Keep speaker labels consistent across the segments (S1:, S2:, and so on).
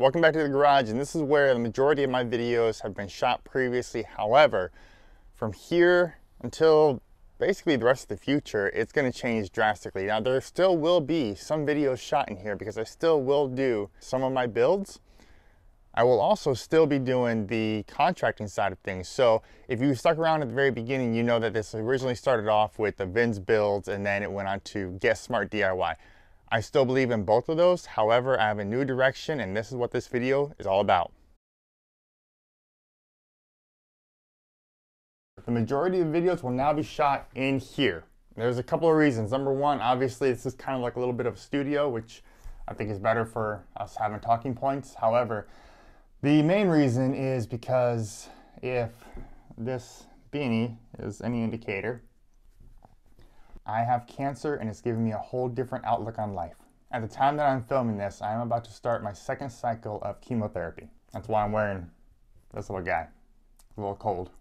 S1: Welcome back to the garage, and this is where the majority of my videos have been shot previously. However, from here until basically the rest of the future, it's going to change drastically. Now, there still will be some videos shot in here because I still will do some of my builds. I will also still be doing the contracting side of things. So if you stuck around at the very beginning, you know that this originally started off with the Vin's builds and then it went on to Get Smart DIY. I still believe in both of those. However, I have a new direction, and this is what this video is all about. The majority of videos will now be shot in here. There's a couple of reasons. Number one, obviously this is kind of like a little bit of a studio, which I think is better for us having talking points. However, the main reason is because if this beanie is any indicator, I have cancer and it's given me a whole different outlook on life. At the time that I'm filming this, I am about to start my second cycle of chemotherapy. That's why I'm wearing this little guy. It's a little cold.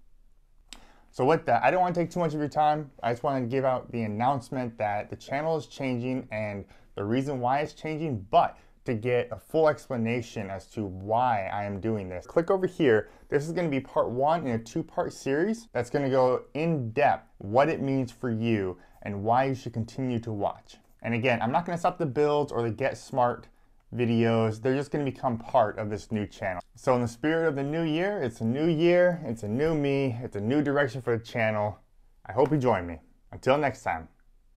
S1: So with that, I don't want to take too much of your time. I just wanted to give out the announcement that the channel is changing and the reason why it's changing, but to get a full explanation as to why I am doing this, click over here. This is going to be part one in a two-part series that's going to go in depth what it means for you and why you should continue to watch. And again, I'm not going to stop the builds or the Get Smart videos. They're just going to become part of this new channel. So in the spirit of the new year, it's a new year, it's a new me, it's a new direction for the channel. I hope you join me. Until next time.